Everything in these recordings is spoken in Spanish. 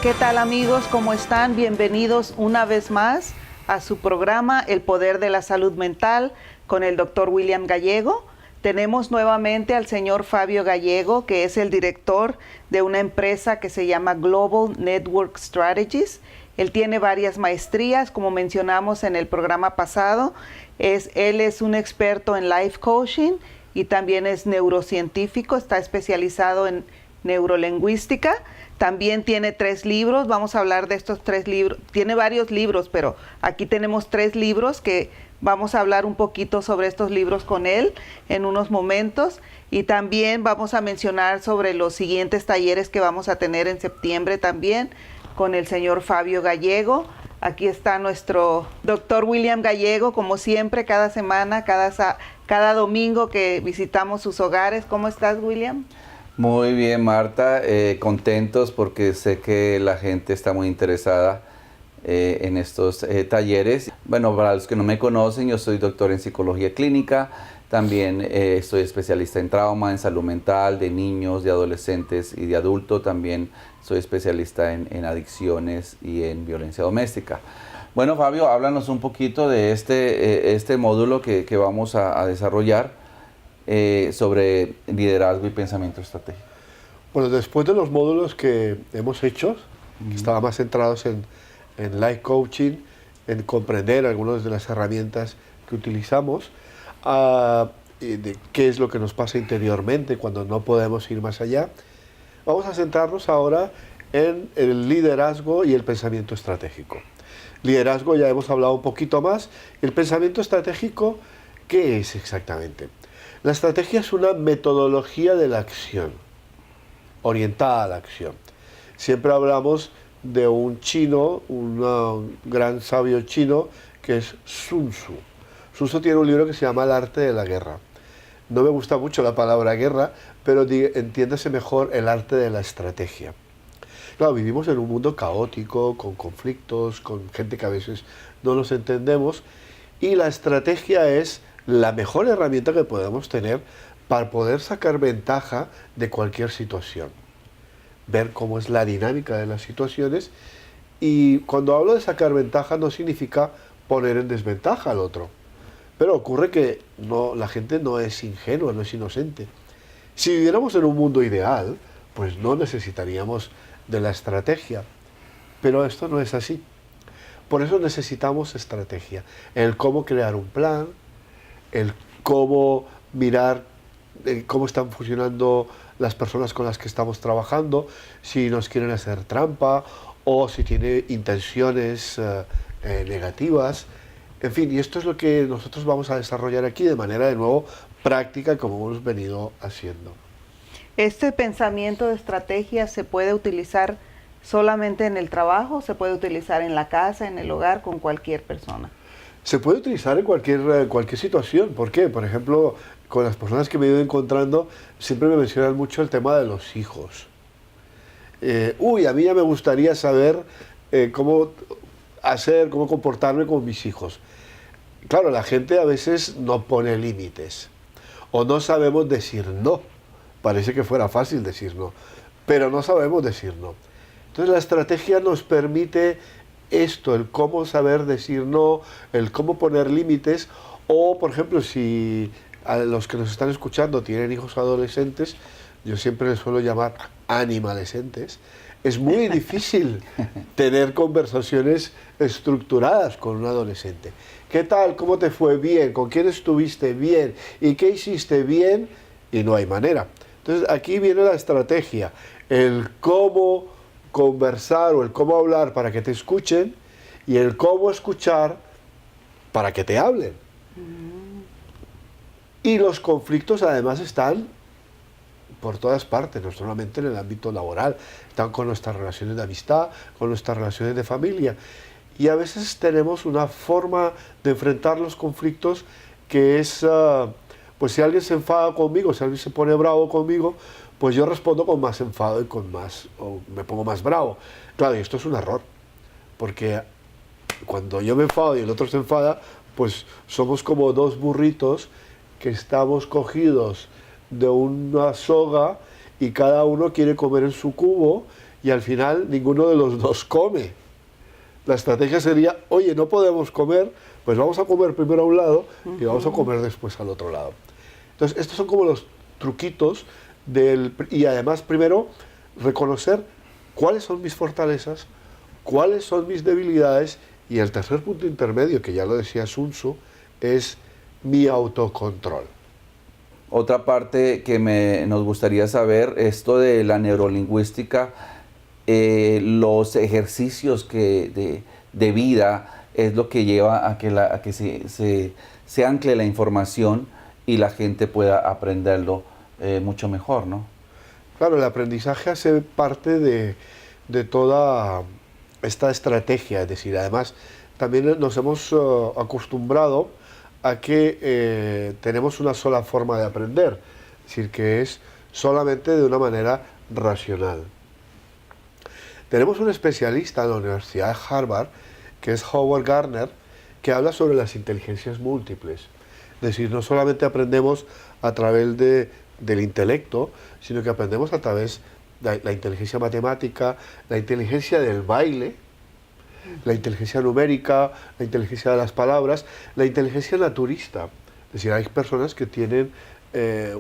¿Qué tal amigos? ¿Cómo están? Bienvenidos una vez más a su programa El Poder de la Salud Mental con el Dr. William Gallego. Tenemos nuevamente al señor Fabio Gallego, que es el director de una empresa que se llama Global Network Strategies. Él tiene varias maestrías, como mencionamos en el programa pasado. Él es un experto en life coaching y también es neurocientífico, está especializado en neurolingüística. También tiene 3 libros, vamos a hablar de estos 3 libros. Tiene varios libros, pero aquí tenemos 3 libros que vamos a hablar un poquito sobre estos libros con él en unos momentos. Y también vamos a mencionar sobre los siguientes talleres que vamos a tener en septiembre también con el señor Fabio Gallego. Aquí está nuestro doctor William Gallego, como siempre, cada semana, cada domingo que visitamos sus hogares. ¿Cómo estás, William? Muy bien, Marta, contentos porque sé que la gente está muy interesada en estos talleres. Bueno, para los que no me conocen, yo soy doctor en psicología clínica, también soy especialista en trauma, en salud mental, de niños, de adolescentes y de adultos. También soy especialista en adicciones y en violencia doméstica. Bueno, Fabio, háblanos un poquito de este módulo que vamos a desarrollar. Sobre liderazgo y pensamiento estratégico. Bueno, después de los módulos que hemos hecho, que estaban más centrados en life coaching, en comprender algunas de las herramientas que utilizamos, de qué es lo que nos pasa interiormente cuando no podemos ir más allá, vamos a centrarnos ahora en el liderazgo y el pensamiento estratégico. Liderazgo ya hemos hablado un poquito más. El pensamiento estratégico, ¿qué es exactamente? La estrategia es una metodología de la acción, orientada a la acción. Siempre hablamos de un chino, un gran sabio chino, que es Sun Tzu. Sun Tzu tiene un libro que se llama El arte de la guerra. No me gusta mucho la palabra guerra, pero entiéndase mejor el arte de la estrategia. Claro, vivimos en un mundo caótico, con conflictos, con gente que a veces no nos entendemos, y la estrategia es la mejor herramienta que podemos tener para poder sacar ventaja de cualquier situación. Ver cómo es la dinámica de las situaciones, y cuando hablo de sacar ventaja no significa poner en desventaja al otro. Pero ocurre que la gente no es ingenua, no es inocente. Si viviéramos en un mundo ideal, pues no necesitaríamos de la estrategia. Pero esto no es así. Por eso necesitamos estrategia. El cómo crear un plan, el cómo mirar cómo están funcionando las personas con las que estamos trabajando, si nos quieren hacer trampa o si tiene intenciones negativas. En fin, y esto es lo que nosotros vamos a desarrollar aquí de manera, de nuevo, práctica, como hemos venido haciendo. ¿Este pensamiento de estrategia se puede utilizar solamente en el trabajo? ¿Se puede utilizar en la casa, en el hogar, con cualquier persona? Se puede utilizar en cualquier situación. ¿Por qué? Por ejemplo, con las personas que me he ido encontrando, siempre me mencionan mucho el tema de los hijos. A mí ya me gustaría saber cómo comportarme con mis hijos. Claro, la gente a veces no pone límites, o no sabemos decir no. Parece que fuera fácil decir no, pero no sabemos decir no. Entonces la estrategia nos permite esto, el cómo saber decir no, el cómo poner límites, o por ejemplo, si a los que nos están escuchando tienen hijos adolescentes, yo siempre les suelo llamar animalescentes. Es muy difícil tener conversaciones estructuradas con un adolescente. ¿Qué tal? ¿Cómo te fue? Bien. ¿Con quién estuviste? Bien. ¿Y qué hiciste? Bien. Y no hay manera. Entonces aquí viene la estrategia, el cómo conversar o el cómo hablar para que te escuchen, y el cómo escuchar para que te hablen. Y los conflictos además están por todas partes, no solamente en el ámbito laboral, están con nuestras relaciones de amistad, con nuestras relaciones de familia. Y a veces tenemos una forma de enfrentar los conflictos que es, pues si alguien se enfada conmigo, si alguien se pone bravo conmigo, pues yo respondo con más enfado y o me pongo más bravo. Claro, y esto es un error, porque cuando yo me enfado y el otro se enfada, pues somos como dos burritos que estamos cogidos de una soga y cada uno quiere comer en su cubo, y al final ninguno de los dos come. La estrategia sería, oye, no podemos comer, pues vamos a comer primero a un lado y vamos a comer después al otro lado. Entonces, estos son como los truquitos y además primero reconocer cuáles son mis fortalezas, cuáles son mis debilidades, y el tercer punto intermedio, que ya lo decía Sun Tzu, es mi autocontrol. Otra parte que nos gustaría saber, esto de la neurolingüística, los ejercicios de vida es lo que lleva a que se ancle la información y la gente pueda aprenderlo mucho mejor, ¿no? Claro, el aprendizaje hace parte de toda esta estrategia, es decir, además también nos hemos acostumbrado a que tenemos una sola forma de aprender, es decir, que es solamente de una manera racional. Tenemos un especialista en la Universidad de Harvard, que es Howard Gardner, que habla sobre las inteligencias múltiples. Es decir, no solamente aprendemos a través del intelecto, sino que aprendemos a través de la inteligencia matemática, la inteligencia del baile, la inteligencia numérica, la inteligencia de las palabras, la inteligencia naturista. Es decir, hay personas que tienen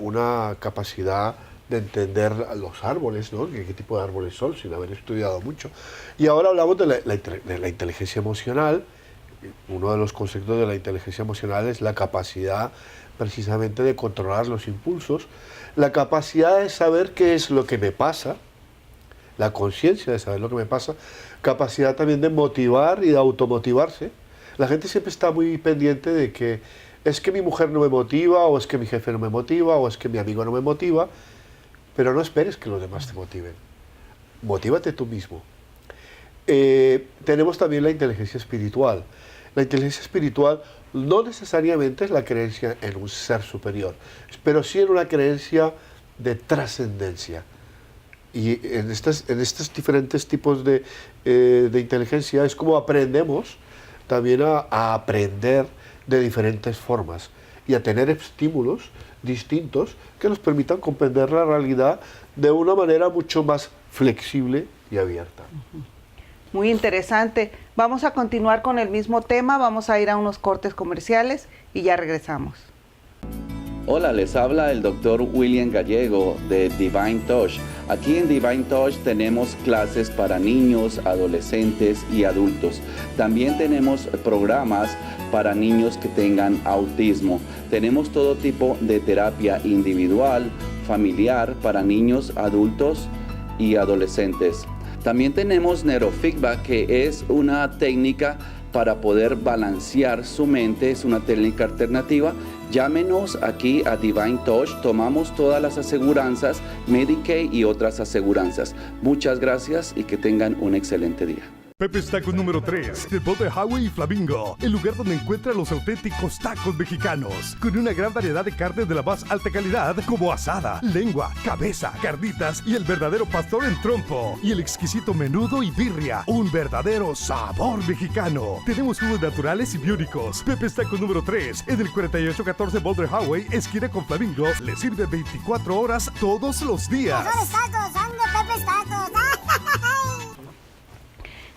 una capacidad de entender los árboles, ¿no? ¿Qué tipo de árboles son? Sin haber estudiado mucho. Y ahora hablamos de la inteligencia emocional. Uno de los conceptos de la inteligencia emocional es la capacidad precisamente de controlar los impulsos, la capacidad de saber qué es lo que me pasa, la conciencia de saber lo que me pasa, capacidad también de motivar y de automotivarse. La gente siempre está muy pendiente de que es que mi mujer no me motiva, o es que mi jefe no me motiva, o es que mi amigo no me motiva, pero no esperes que los demás te motiven. Motívate tú mismo. Tenemos también la inteligencia espiritual. La inteligencia espiritual no necesariamente es la creencia en un ser superior, pero sí en una creencia de trascendencia. Y en estos diferentes tipos de inteligencia es como aprendemos también a aprender de diferentes formas y a tener estímulos distintos que nos permitan comprender la realidad de una manera mucho más flexible y abierta. Muy interesante. Vamos a continuar con el mismo tema, vamos a ir a unos cortes comerciales y ya regresamos. Hola, les habla el doctor William Gallego de Divine Touch. Aquí en Divine Touch tenemos clases para niños, adolescentes y adultos. También tenemos programas para niños que tengan autismo. Tenemos todo tipo de terapia individual, familiar, para niños, adultos y adolescentes. También tenemos neurofeedback, que es una técnica para poder balancear su mente, es una técnica alternativa. Llámenos aquí a Divine Touch, tomamos todas las aseguranzas, Medicaid y otras aseguranzas. Muchas gracias y que tengan un excelente día. Pepe's Tacos número 3, de Boulder Highway y Flamingo, el lugar donde encuentra los auténticos tacos mexicanos, con una gran variedad de carnes de la más alta calidad, como asada, lengua, cabeza, carnitas y el verdadero pastor en trompo, y el exquisito menudo y birria, un verdadero sabor mexicano. Tenemos jugos naturales y biónicos. Pepe's Tacos número 3, en el 4814 Boulder Highway, esquina con Flamingo, le sirve 24 horas todos los días. ¡Mejores tacos! ¡Son de Pepe's Tacos!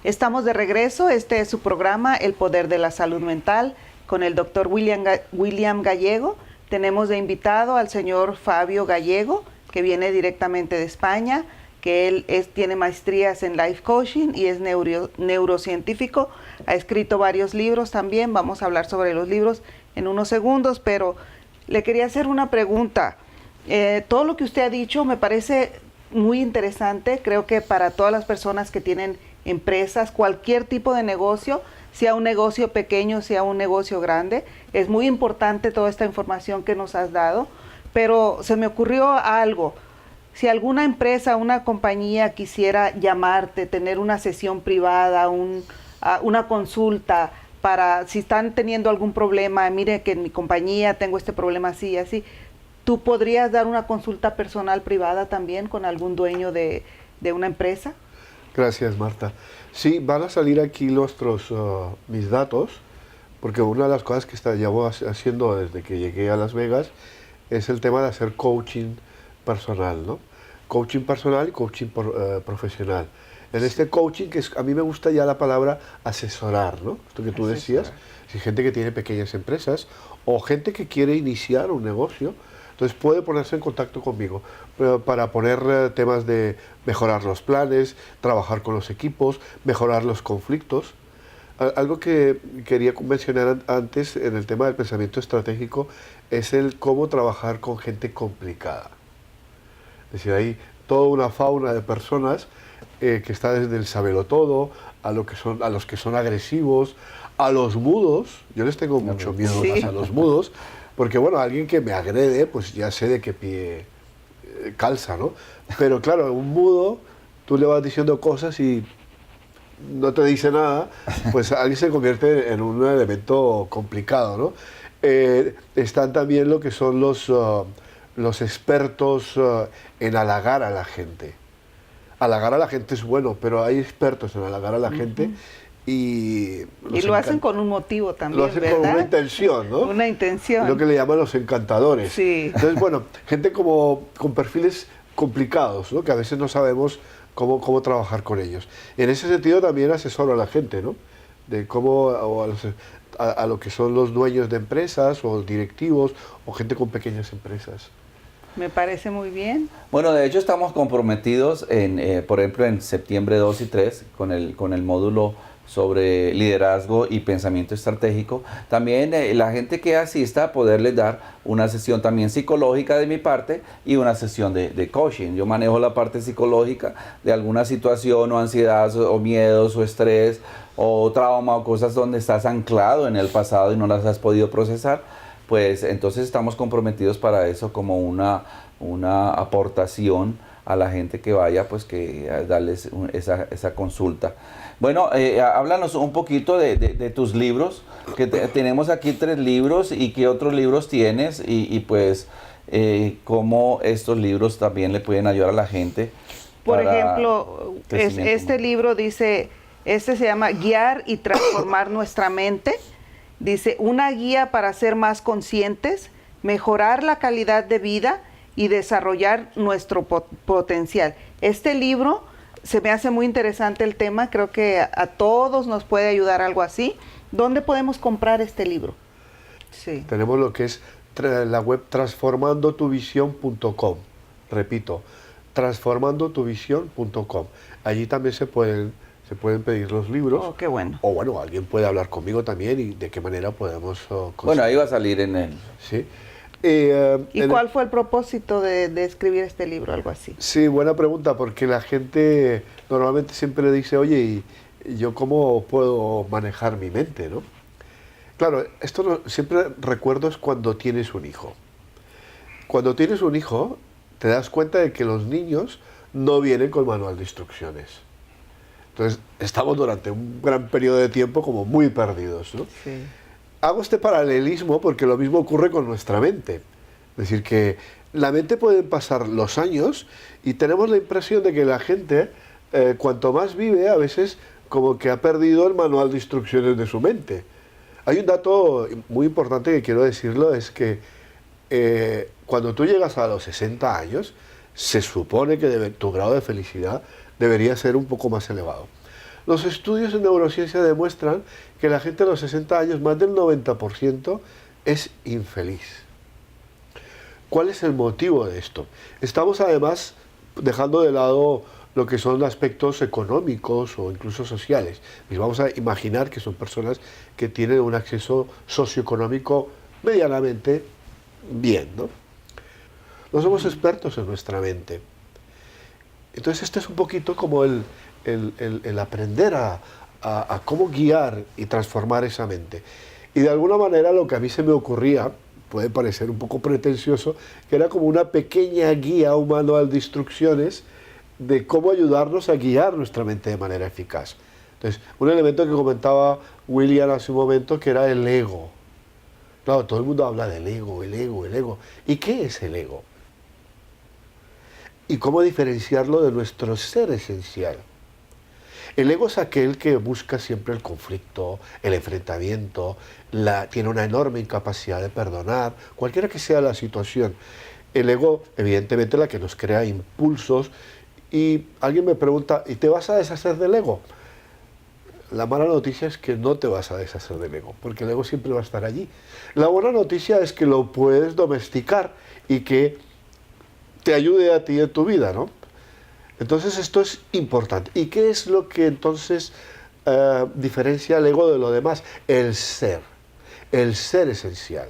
Estamos de regreso, este es su programa El Poder de la Salud Mental con el doctor William Gallego. Tenemos de invitado al señor Fabio Gallego, que viene directamente de España, que él tiene maestrías en Life Coaching y es neurocientífico. Ha escrito varios libros también, vamos a hablar sobre los libros en unos segundos, pero le quería hacer una pregunta. Todo lo que usted ha dicho me parece muy interesante, creo que para todas las personas que tienen empresas, cualquier tipo de negocio, sea un negocio pequeño, sea un negocio grande. Es muy importante toda esta información que nos has dado, pero se me ocurrió algo. Si alguna empresa, una compañía quisiera llamarte, tener una sesión privada, una consulta, para si están teniendo algún problema, mire que en mi compañía tengo este problema así y así, ¿tú podrías dar una consulta personal privada también con algún dueño de una empresa? Gracias, Marta. Sí, van a salir aquí mis datos, porque una de las cosas que llevo haciendo desde que llegué a Las Vegas es el tema de hacer coaching personal, ¿no? coaching personal y coaching profesional. En este coaching, a mí me gusta ya la palabra asesorar, ¿no? Esto que tú decías, si gente que tiene pequeñas empresas o gente que quiere iniciar un negocio, entonces puede ponerse en contacto conmigo para poner temas de mejorar los planes, trabajar con los equipos, mejorar los conflictos. Algo que quería mencionar antes en el tema del pensamiento estratégico es el cómo trabajar con gente complicada. Es decir, hay toda una fauna de personas que está desde el sabelotodo a los que son agresivos, a los mudos. Yo les tengo mucho miedo a los mudos, porque bueno, alguien que me agrede, pues ya sé de qué pie calza, ¿no? Pero claro, un mudo, tú le vas diciendo cosas y no te dice nada, pues alguien se convierte en un elemento complicado, ¿no? Están también lo que son los expertos en halagar a la gente. Halagar a la gente es bueno, pero hay expertos en halagar a la gente y lo hacen con un motivo también, lo hacen ¿verdad? con una intención, ¿no? Una intención. Es lo que le llaman los encantadores. Sí. Entonces, bueno, gente con perfiles complicados, ¿no? Que a veces no sabemos cómo trabajar con ellos. En ese sentido también asesoro a la gente, ¿no? De cómo, a lo que son los dueños de empresas o directivos o gente con pequeñas empresas. Me parece muy bien. Bueno, de hecho estamos comprometidos, por ejemplo, en septiembre 2 y 3 con el módulo sobre liderazgo y pensamiento estratégico. También la gente que asista, poderles dar una sesión también psicológica de mi parte y una sesión de coaching. Yo manejo la parte psicológica de alguna situación o ansiedad o miedos o estrés o trauma o cosas donde estás anclado en el pasado y no las has podido procesar. Pues entonces estamos comprometidos para eso como una aportación a la gente que vaya, pues que darles esa consulta. Bueno, háblanos un poquito de tus libros, que tenemos aquí 3 libros, y qué otros libros tienes, y pues cómo estos libros también le pueden ayudar a la gente. Por ejemplo, este libro dice, se llama Guiar y transformar nuestra mente. Dice, una guía para ser más conscientes, mejorar la calidad de vida y desarrollar nuestro potencial. Este libro se me hace muy interesante el tema, creo que a todos nos puede ayudar algo así. ¿Dónde podemos comprar este libro? Sí. Tenemos lo que es la web transformandotuvision.com. Repito, transformandotuvision.com. Allí también se pueden pedir los libros. Oh, qué bueno. O bueno, alguien puede hablar conmigo también y de qué manera podemos bueno, ahí va a salir en él. Sí. ¿Y cuál fue el propósito de escribir este libro, algo así? Sí, buena pregunta, porque la gente normalmente siempre dice, oye, ¿y yo cómo puedo manejar mi mente, no? Claro, esto siempre recuerdo es cuando tienes un hijo. Cuando tienes un hijo, te das cuenta de que los niños no vienen con manual de instrucciones. Entonces, estamos durante un gran periodo de tiempo como muy perdidos, ¿no? Sí. Hago este paralelismo porque lo mismo ocurre con nuestra mente. Es decir, que la mente pueden pasar los años y tenemos la impresión de que la gente, cuanto más vive, a veces como que ha perdido el manual de instrucciones de su mente. Hay un dato muy importante que quiero decirlo, es que cuando tú llegas a los 60 años, se supone que tu grado de felicidad debería ser un poco más elevado. Los estudios en neurociencia demuestran que la gente a los 60 años, más del 90%, es infeliz. ¿Cuál es el motivo de esto? Estamos además dejando de lado lo que son aspectos económicos o incluso sociales. Y vamos a imaginar que son personas que tienen un acceso socioeconómico medianamente bien, ¿no? No somos expertos en nuestra mente. Entonces este es un poquito como el aprender a cómo guiar y transformar esa mente. Y de alguna manera lo que a mí se me ocurría, puede parecer un poco pretencioso, que era como una pequeña guía, un manual de instrucciones de cómo ayudarnos a guiar nuestra mente de manera eficaz. Entonces, un elemento que comentaba William hace un momento, que era el ego. Claro, todo el mundo habla del ego, el ego, el ego. ¿Y qué es el ego? Y cómo diferenciarlo de nuestro ser esencial. El ego es aquel que busca siempre el conflicto, el enfrentamiento, tiene una enorme incapacidad de perdonar, cualquiera que sea la situación. el ego, evidentemente, la que nos crea impulsos. Y alguien me pregunta, ¿y te vas a deshacer del ego? La mala noticia es que no te vas a deshacer del ego, porque el ego siempre va a estar allí. La buena noticia es que lo puedes domesticar y que te ayude a ti en tu vida, ¿no? Entonces esto es importante. ¿Y qué es lo que entonces diferencia el ego de lo demás? El ser esencial.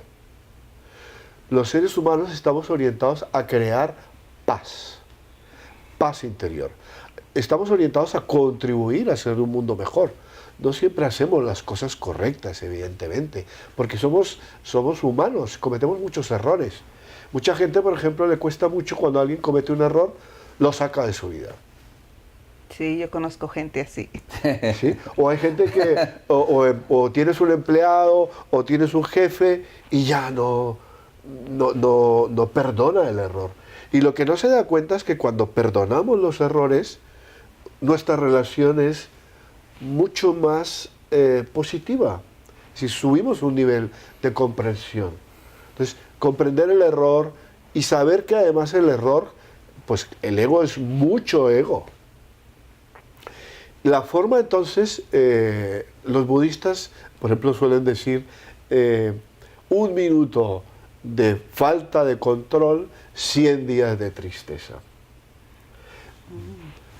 Los seres humanos estamos orientados a crear paz interior. Estamos orientados a contribuir a hacer un mundo mejor. No siempre hacemos las cosas correctas, evidentemente, porque somos humanos, cometemos muchos errores. Mucha gente, por ejemplo, le cuesta mucho cuando alguien comete un error, lo saca de su vida. Sí, yo conozco gente así. ¿Sí? O hay gente que o tienes un empleado o tienes un jefe y ya no perdona el error. Y lo que no se da cuenta es que cuando perdonamos los errores, nuestra relación es mucho más positiva. Si subimos un nivel de comprensión. Entonces, comprender el error y saber que además el error, pues el ego es mucho ego. La forma entonces, los budistas, por ejemplo, suelen decir 1 minuto de falta de control, 100 días de tristeza.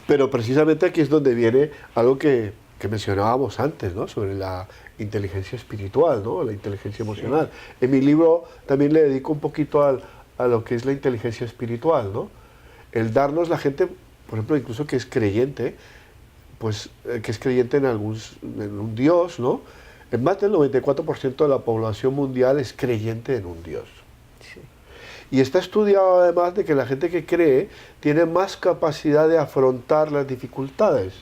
Pero precisamente aquí es donde viene algo que mencionábamos antes, ¿no? Sobre la inteligencia espiritual, ¿no? La inteligencia emocional. Sí. En mi libro también le dedico un poquito a lo que es la inteligencia espiritual, ¿no? El darnos la gente, por ejemplo, incluso que es creyente, pues que es creyente en un Dios, ¿no? Más del 94% de la población mundial es creyente en un Dios. Sí. Y está estudiado además de que la gente que cree tiene más capacidad de afrontar las dificultades.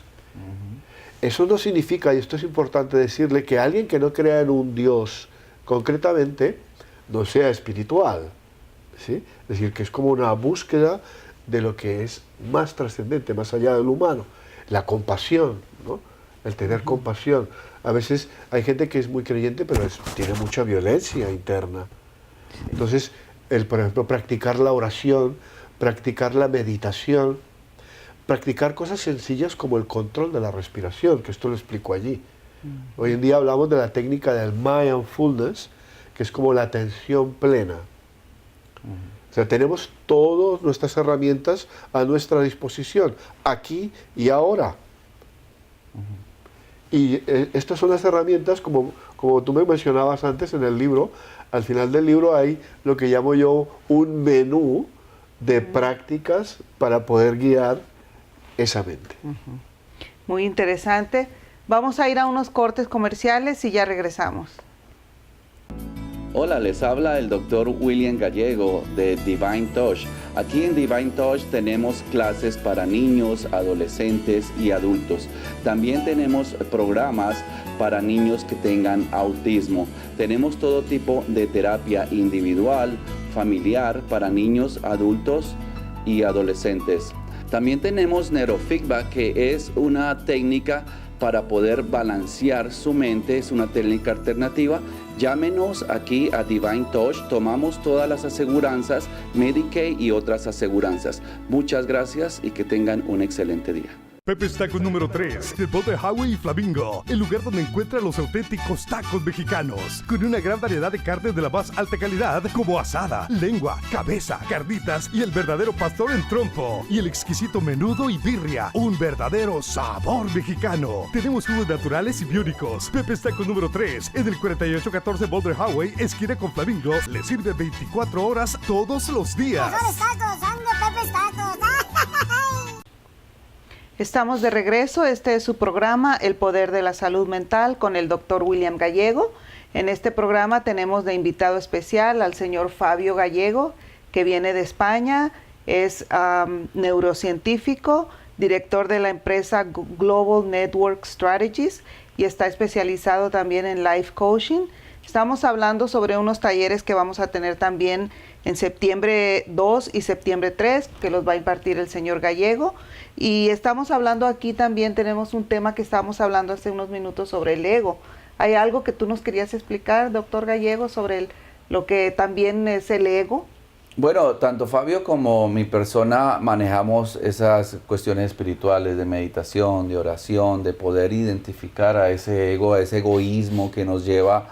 Eso no significa, y esto es importante decirle, que alguien que no crea en un Dios concretamente no sea espiritual, ¿sí? Es decir, que es como una búsqueda de lo que es más trascendente, más allá del humano. La compasión, ¿no? El tener compasión. A veces hay gente que es muy creyente, pero tiene mucha violencia interna. Entonces, por ejemplo, practicar la oración, practicar la meditación, practicar cosas sencillas como el control de la respiración, que esto lo explico allí. Hoy en día hablamos de la técnica del mindfulness, que es como la atención plena. O sea, tenemos todas nuestras herramientas a nuestra disposición, aquí y ahora. Y estas son las herramientas, como tú me mencionabas antes en el libro. Al final del libro hay lo que llamo yo un menú de prácticas para poder guiar esa mente. Muy interesante. Vamos a ir a unos cortes comerciales y ya regresamos. Hola, les habla el Dr. William Gallego de Divine Touch. Aquí en Divine Touch tenemos clases para niños, adolescentes y adultos. También tenemos programas para niños que tengan autismo. Tenemos todo tipo de terapia individual, familiar, para niños, adultos y adolescentes. También tenemos neurofeedback, que es una técnica para poder balancear su mente, es una técnica alternativa. Llámenos aquí a Divine Touch, tomamos todas las aseguranzas, Medicaid y otras aseguranzas. Muchas gracias y que tengan un excelente día. Pepe's Tacos número 3, del Bote Highway y Flamingo, el lugar donde encuentra los auténticos tacos mexicanos, con una gran variedad de carnes de la más alta calidad, como asada, lengua, cabeza, carnitas y el verdadero pastor en trompo, y el exquisito menudo y birria, un verdadero sabor mexicano. Tenemos jugos naturales y biónicos. Pepe's Tacos número 3, en el 4814 Boulder Highway, esquina con Flamingo, le sirve 24 horas todos los días. Mejores tacos, son de Pepe's Tacos. Estamos de regreso. Este es su programa El Poder de la Salud Mental con el Dr. William Gallego. En este programa tenemos de invitado especial al señor Fabio Gallego, que viene de España, es neurocientífico, director de la empresa Global Network Strategies y está especializado también en life coaching. Estamos hablando sobre unos talleres que vamos a tener también en septiembre 2 y septiembre 3, que los va a impartir el señor Gallego. Y estamos hablando aquí también, tenemos un tema que estábamos hablando hace unos minutos sobre el ego. ¿Hay algo que tú nos querías explicar, doctor Gallego, sobre lo que también es el ego? Bueno, tanto Fabio como mi persona manejamos esas cuestiones espirituales de meditación, de oración, de poder identificar a ese ego, a ese egoísmo que nos lleva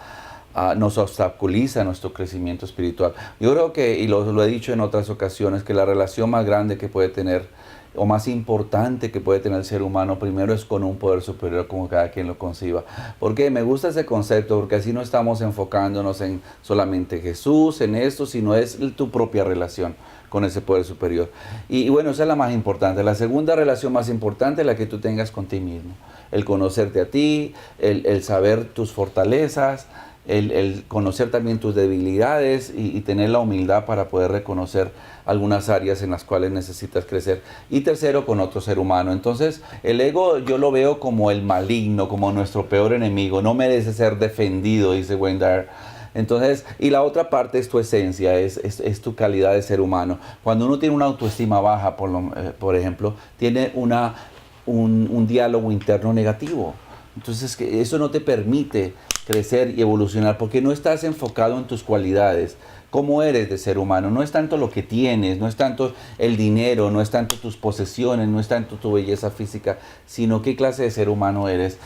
nos obstaculiza nuestro crecimiento espiritual. Yo creo que, y lo he dicho en otras ocasiones, que la relación más grande que puede tener o más importante que puede tener el ser humano primero es con un poder superior, como cada quien lo conciba. Porque me gusta ese concepto, porque así no estamos enfocándonos en solamente Jesús, en esto, sino es tu propia relación con ese poder superior. Y bueno, esa es la más importante. La segunda relación más importante es la que tú tengas con ti mismo. El conocerte a ti, el saber tus fortalezas, el conocer también tus debilidades y tener la humildad para poder reconocer algunas áreas en las cuales necesitas crecer. Y tercero, con otro ser humano. Entonces, el ego yo lo veo como el maligno, como nuestro peor enemigo. No merece ser defendido, dice Wayne Dyer. Entonces, y la otra parte es tu esencia, es tu calidad de ser humano. Cuando uno tiene una autoestima baja, por ejemplo, tiene un diálogo interno negativo. Entonces, eso no te permite crecer y evolucionar porque no estás enfocado en tus cualidades, cómo eres de ser humano. No es tanto lo que tienes, no es tanto el dinero, no es tanto tus posesiones, no es tanto tu belleza física, sino qué clase de ser humano eres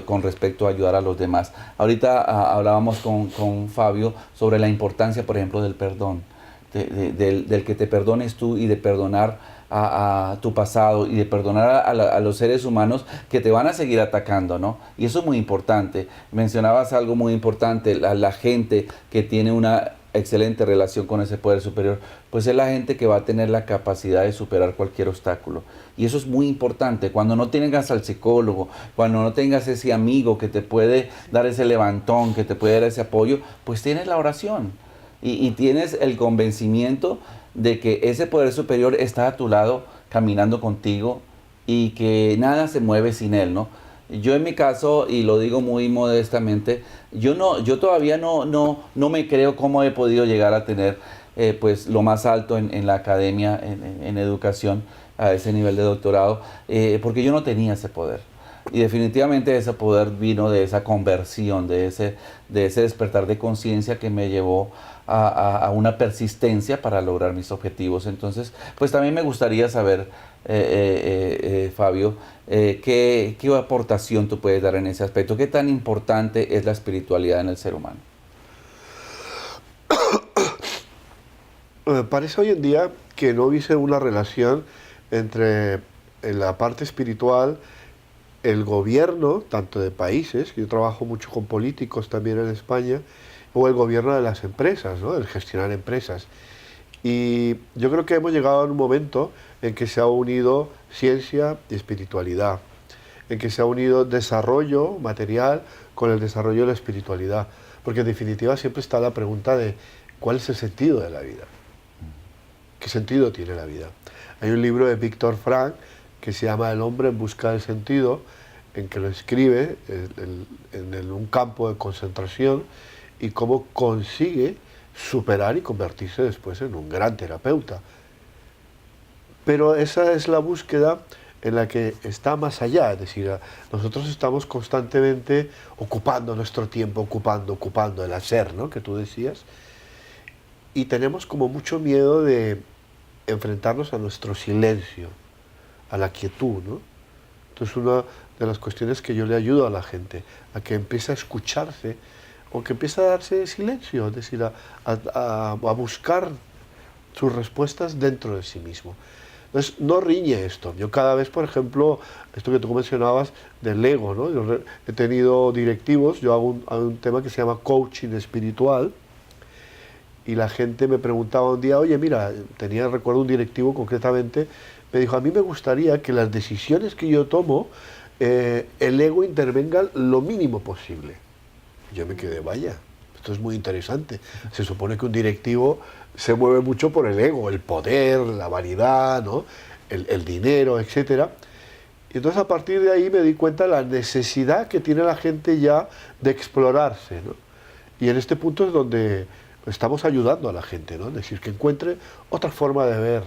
con respecto a ayudar a los demás. Ahorita hablábamos con Fabio sobre la importancia, por ejemplo, del perdón, del que te perdones tú y de perdonar a tu pasado y de perdonar a los seres humanos que te van a seguir atacando, ¿no? Y eso es muy importante. Mencionabas algo muy importante, la gente que tiene una excelente relación con ese poder superior, pues es la gente que va a tener la capacidad de superar cualquier obstáculo. Y eso es muy importante. Cuando no tengas al psicólogo, cuando no tengas ese amigo que te puede dar ese levantón, que te puede dar ese apoyo, pues tienes la oración y tienes el convencimiento de que ese poder superior está a tu lado caminando contigo y que nada se mueve sin él, ¿no? Yo en mi caso, y lo digo muy modestamente, yo todavía no me creo cómo he podido llegar a tener pues lo más alto en la academia, en educación, a ese nivel de doctorado, porque yo no tenía ese poder. Y definitivamente ese poder vino de esa conversión, de ese despertar de conciencia que me llevó a una persistencia para lograr mis objetivos. Entonces, pues también me gustaría saber, Fabio, ¿qué aportación tú puedes dar en ese aspecto? ¿Qué tan importante es la espiritualidad en el ser humano? Me parece hoy en día que no hubiese una relación entre la parte espiritual, el gobierno, tanto de países, que yo trabajo mucho con políticos también en España, o el gobierno de las empresas, ¿no? El gestionar empresas. Y yo creo que hemos llegado a un momento en que se ha unido ciencia y espiritualidad, en que se ha unido desarrollo material con el desarrollo de la espiritualidad, porque en definitiva siempre está la pregunta de ¿cuál es el sentido de la vida? ¿Qué sentido tiene la vida? Hay un libro de Víctor Frank que se llama El hombre en busca del sentido, en que lo escribe en un campo de concentración y cómo consigue superar y convertirse después en un gran terapeuta. Pero esa es la búsqueda en la que está más allá, es decir, nosotros estamos constantemente ocupando nuestro tiempo, ocupando el hacer, ¿no? Que tú decías, y tenemos como mucho miedo de enfrentarnos a nuestro silencio, a la quietud, ¿no? Entonces una de las cuestiones que yo le ayudo a la gente, a que empiece a escucharse, o que empiece a darse silencio, es decir, a buscar sus respuestas dentro de sí mismo. Entonces, no riñe esto. Yo cada vez, por ejemplo, esto que tú mencionabas del ego, ¿no? Yo he tenido directivos, yo hago un tema que se llama coaching espiritual, y la gente me preguntaba un día, oye, mira, recuerdo un directivo concretamente, me dijo, a mí me gustaría que las decisiones que yo tomo, el ego intervenga lo mínimo posible. Yo me quedé, vaya, esto es muy interesante. Se supone que un directivo se mueve mucho por el ego, el poder, la vanidad, ¿no? el dinero, etc. Y entonces a partir de ahí me di cuenta de la necesidad que tiene la gente ya de explorarse, ¿no? Y en este punto es donde estamos ayudando a la gente, ¿no? Es decir, que encuentre otra forma de ver,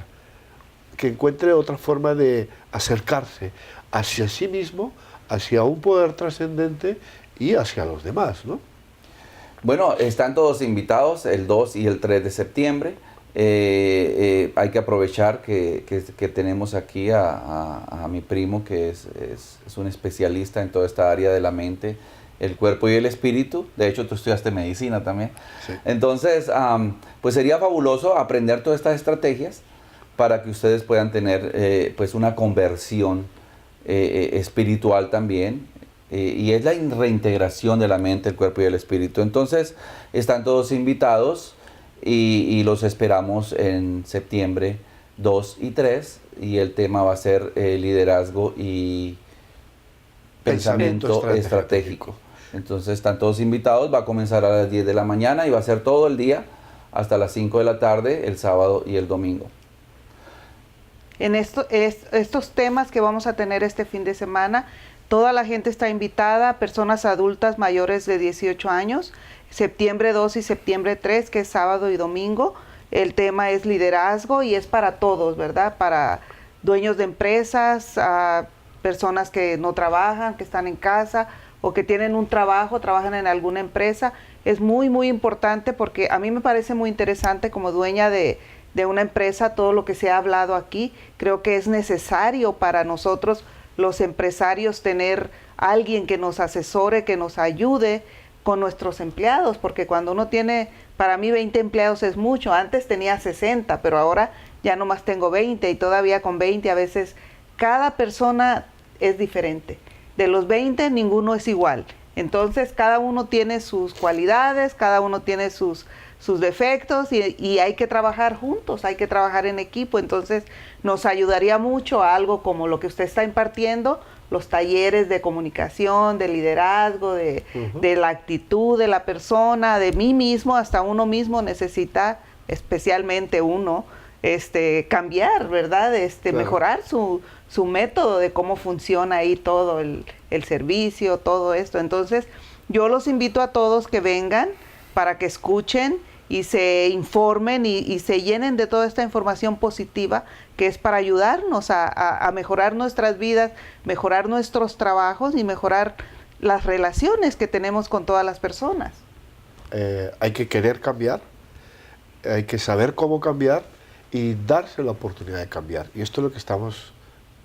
que encuentre otra forma de acercarse hacia sí mismo, hacia un poder trascendente y hacia los demás, ¿no? Bueno, están todos invitados el 2 y el 3 de septiembre. Hay que aprovechar que tenemos aquí a mi primo, que es un especialista en toda esta área de la mente, el cuerpo y el espíritu. De hecho, tú estudiaste medicina también. Sí. Entonces, pues sería fabuloso aprender todas estas estrategias para que ustedes puedan tener pues una conversión espiritual también. Y es la reintegración de la mente, el cuerpo y el espíritu. Entonces, están todos invitados y los esperamos en septiembre 2 y 3. Y el tema va a ser liderazgo y pensamiento estratégico. Entonces, están todos invitados. Va a comenzar a las 10 de la mañana y va a ser todo el día hasta las 5 de la tarde, el sábado y el domingo. En estos temas que vamos a tener este fin de semana, toda la gente está invitada, personas adultas mayores de 18 años, septiembre 2 y septiembre 3, que es sábado y domingo. El tema es liderazgo y es para todos, ¿verdad? Para dueños de empresas, personas que no trabajan, que están en casa o que tienen un trabajo, trabajan en alguna empresa. Es muy, muy importante porque a mí me parece muy interesante como dueña de una empresa todo lo que se ha hablado aquí. Creo que es necesario para nosotros los empresarios tener alguien que nos asesore, que nos ayude con nuestros empleados, porque cuando uno tiene, para mí 20 empleados es mucho. Antes tenía 60, pero ahora ya nomás tengo 20 y todavía con 20 a veces cada persona es diferente. De los 20 ninguno es igual. Entonces cada uno tiene sus cualidades, cada uno tiene sus defectos y hay que trabajar juntos, hay que trabajar en equipo. Entonces nos ayudaría mucho a algo como lo que usted está impartiendo, los talleres de comunicación, de liderazgo, de la actitud de la persona, de mí mismo. Hasta uno mismo necesita, especialmente uno, cambiar, ¿verdad? Claro. Mejorar su método de cómo funciona ahí todo el servicio, todo esto. Entonces yo los invito a todos que vengan para que escuchen y se informen y se llenen de toda esta información positiva que es para ayudarnos a mejorar nuestras vidas, mejorar nuestros trabajos y mejorar las relaciones que tenemos con todas las personas. Hay que querer cambiar, hay que saber cómo cambiar y darse la oportunidad de cambiar. Y esto es lo que estamos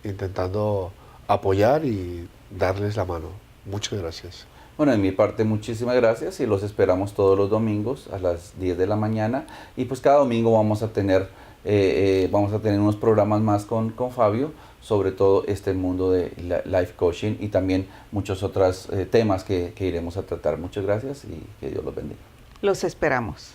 intentando apoyar y darles la mano. Muchas gracias. Bueno, de mi parte muchísimas gracias y los esperamos todos los domingos a las 10 de la mañana y pues cada domingo vamos a tener unos programas más con Fabio sobre todo este mundo de life coaching y también muchos otros temas que iremos a tratar. Muchas gracias y que Dios los bendiga. Los esperamos.